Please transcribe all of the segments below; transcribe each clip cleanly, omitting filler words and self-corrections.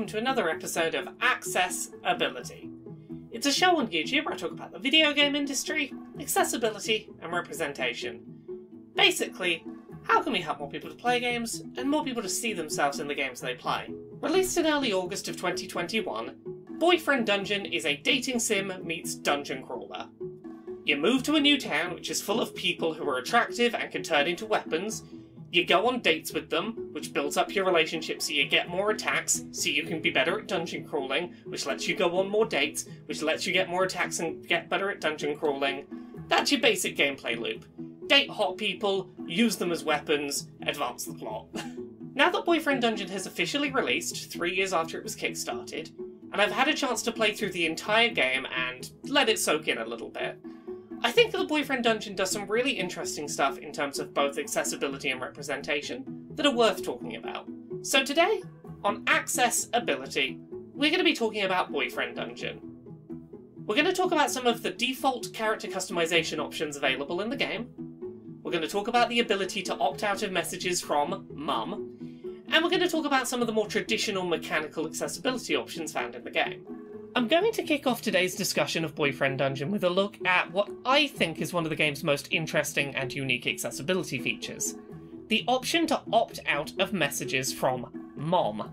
welcome to another episode of Accessibility. It's a show on YouTube where I talk about the video game industry, accessibility and representation. Basically, how can we help more people to play games and more people to see themselves in the games they play? Released in early August of 2021, Boyfriend Dungeon is a dating sim meets dungeon crawler. You move to a new town which is full of people who are attractive and can turn into weapons. You go on dates with them, which builds up your relationship so you get more attacks, so you can be better at dungeon crawling, which lets you go on more dates, which lets you get more attacks and get better at dungeon crawling. That's your basic gameplay loop. Date hot people, use them as weapons, advance the plot. Now that Boyfriend Dungeon has officially released, 3 years after it was kickstarted, and I've had a chance to play through the entire game and let it soak in a little bit, I think that the Boyfriend Dungeon does some really interesting stuff in terms of both accessibility and representation that are worth talking about. So today, on Accessibility, we're going to be talking about Boyfriend Dungeon. We're going to talk about some of the default character customization options available in the game. We're going to talk about the ability to opt out of messages from Mum. And we're going to talk about some of the more traditional mechanical accessibility options found in the game. I'm going to kick off today's discussion of Boyfriend Dungeon with a look at what I think is one of the game's most interesting and unique accessibility features: the option to opt out of messages from Mom.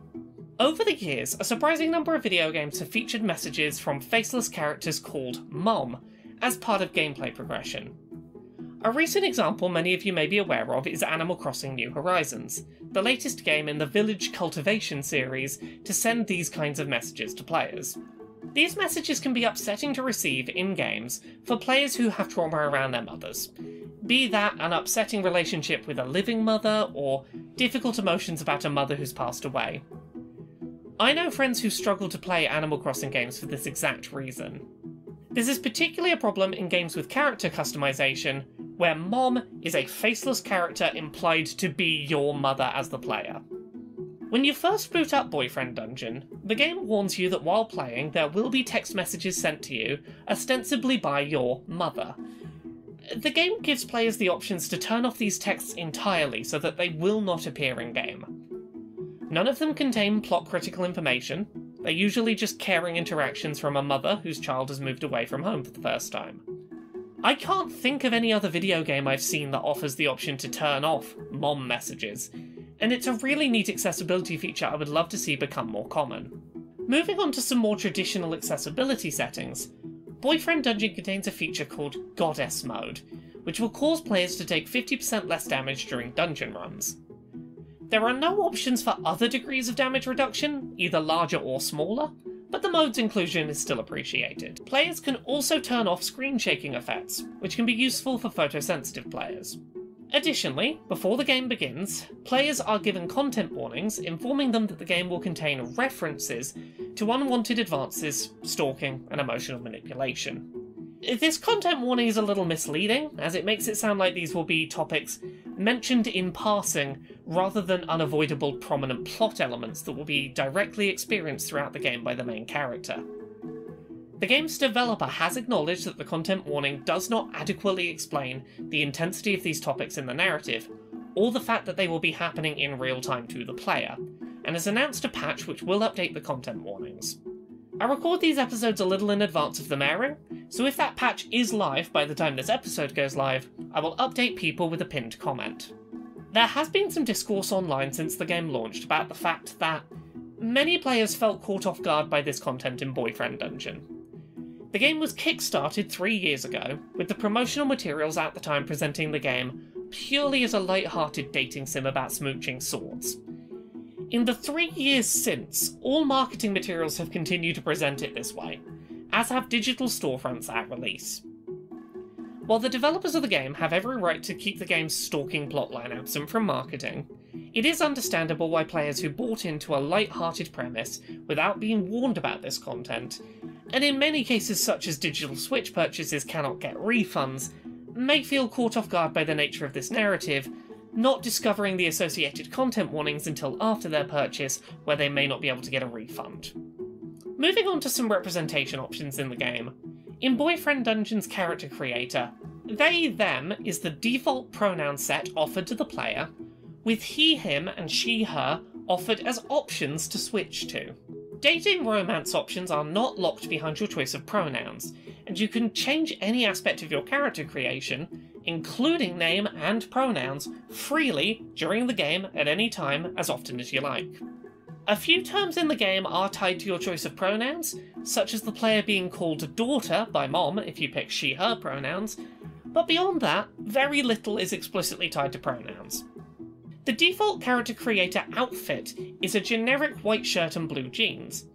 Over the years, a surprising number of video games have featured messages from faceless characters called Mom as part of gameplay progression. A recent example many of you may be aware of is Animal Crossing New Horizons, the latest game in the Village Cultivation series to send these kinds of messages to players. These messages can be upsetting to receive in games for players who have trauma around their mothers, be that an upsetting relationship with a living mother or difficult emotions about a mother who's passed away. I know friends who struggle to play Animal Crossing games for this exact reason. This is particularly a problem in games with character customization, where Mom is a faceless character implied to be your mother as the player. When you first boot up Boyfriend Dungeon, the game warns you that while playing there will be text messages sent to you, ostensibly by your mother. The game gives players the options to turn off these texts entirely so that they will not appear in-game. None of them contain plot-critical information. They're usually just caring interactions from a mother whose child has moved away from home for the first time. I can't think of any other video game I've seen that offers the option to turn off Mom messages, and it's a really neat accessibility feature I would love to see become more common. Moving on to some more traditional accessibility settings, Boyfriend Dungeon contains a feature called Goddess Mode, which will cause players to take 50% less damage during dungeon runs. There are no options for other degrees of damage reduction, either larger or smaller, but the mode's inclusion is still appreciated. Players can also turn off screen shaking effects, which can be useful for photosensitive players. Additionally, before the game begins, players are given content warnings informing them that the game will contain references to unwanted advances, stalking, and emotional manipulation. This content warning is a little misleading, as it makes it sound like these will be topics mentioned in passing rather than unavoidable prominent plot elements that will be directly experienced throughout the game by the main character. The game's developer has acknowledged that the content warning does not adequately explain the intensity of these topics in the narrative, or the fact that they will be happening in real time to the player, and has announced a patch which will update the content warnings. I record these episodes a little in advance of them airing, so if that patch is live by the time this episode goes live, I will update people with a pinned comment. There has been some discourse online since the game launched about the fact that many players felt caught off guard by this content in Boyfriend Dungeon. The game was kickstarted 3 years ago, with the promotional materials at the time presenting the game purely as a light-hearted dating sim about smooching swords. In the 3 years since, all marketing materials have continued to present it this way, as have digital storefronts at release. While the developers of the game have every right to keep the game's stalking plotline absent from marketing, it is understandable why players who bought into a light-hearted premise without being warned about this content, and in many cases such as digital Switch purchases cannot get refunds, may feel caught off guard by the nature of this narrative, not discovering the associated content warnings until after their purchase, where they may not be able to get a refund. Moving on to some representation options in the game. In Boyfriend Dungeon's character creator, they, them is the default pronoun set offered to the player, with he, him, and she, her offered as options to switch to. Dating romance options are not locked behind your choice of pronouns, and you can change any aspect of your character creation, including name and pronouns, freely during the game at any time, as often as you like. A few terms in the game are tied to your choice of pronouns, such as the player being called daughter by mom if you pick she/her pronouns, but beyond that, very little is explicitly tied to pronouns. The default character creator outfit is a generic white shirt and blue jeans,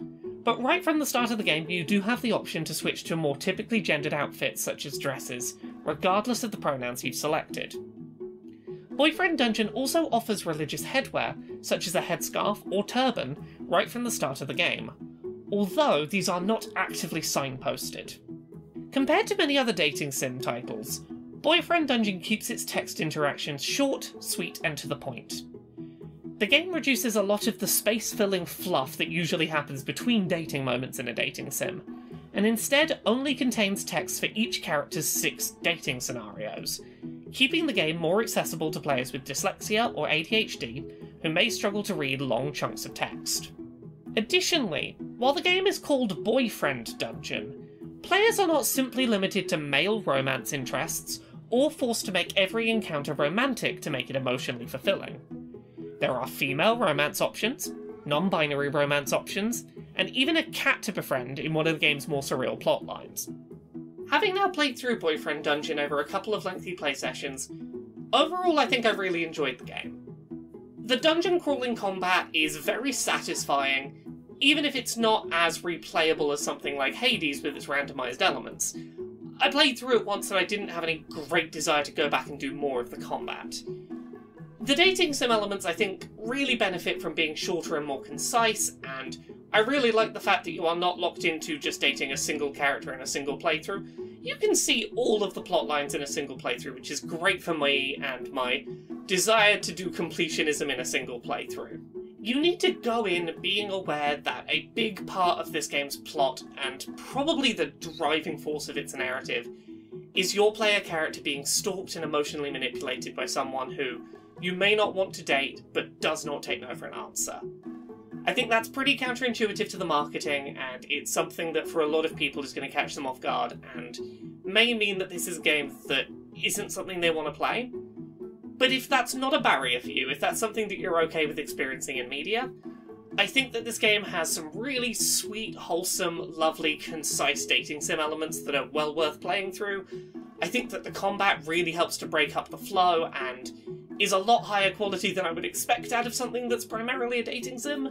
but right from the start of the game you do have the option to switch to more typically gendered outfits such as dresses, regardless of the pronouns you've selected. Boyfriend Dungeon also offers religious headwear, such as a headscarf or turban, right from the start of the game, although these are not actively signposted. Compared to many other dating sim titles, Boyfriend Dungeon keeps its text interactions short, sweet, and to the point. The game reduces a lot of the space-filling fluff that usually happens between dating moments in a dating sim, and instead only contains text for each character's 6 dating scenarios, keeping the game more accessible to players with dyslexia or ADHD who may struggle to read long chunks of text. Additionally, while the game is called Boyfriend Dungeon, players are not simply limited to male romance interests or forced to make every encounter romantic to make it emotionally fulfilling. There are female romance options, non-binary romance options, and even a cat to befriend in one of the game's more surreal plotlines. Having now played through Boyfriend Dungeon over a couple of lengthy play sessions, overall I think I've really enjoyed the game. The dungeon crawling combat is very satisfying, even if it's not as replayable as something like Hades with its randomised elements. I played through it once and I didn't have any great desire to go back and do more of the combat. The dating sim elements, I think, really benefit from being shorter and more concise, and I really like the fact that you are not locked into just dating a single character in a single playthrough. You can see all of the plot lines in a single playthrough, which is great for me and my desire to do completionism in a single playthrough. You need to go in being aware that a big part of this game's plot, and probably the driving force of its narrative, is your player character being stalked and emotionally manipulated by someone who you may not want to date, but does not take no for an answer. I think that's pretty counterintuitive to the marketing, and it's something that for a lot of people is going to catch them off guard, and may mean that this is a game that isn't something they want to play. But if that's not a barrier for you, if that's something that you're okay with experiencing in media, I think that this game has some really sweet, wholesome, lovely, concise dating sim elements that are well worth playing through. I think that the combat really helps to break up the flow and is a lot higher quality than I would expect out of something that's primarily a dating sim.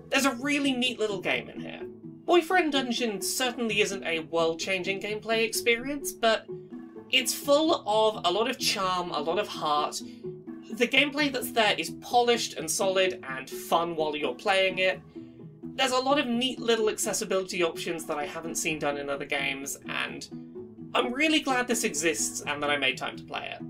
There's a really neat little game in here. Boyfriend Dungeon certainly isn't a world-changing gameplay experience, but it's full of a lot of charm, a lot of heart. The gameplay that's there is polished and solid and fun while you're playing it. There's a lot of neat little accessibility options that I haven't seen done in other games, and I'm really glad this exists and that I made time to play it.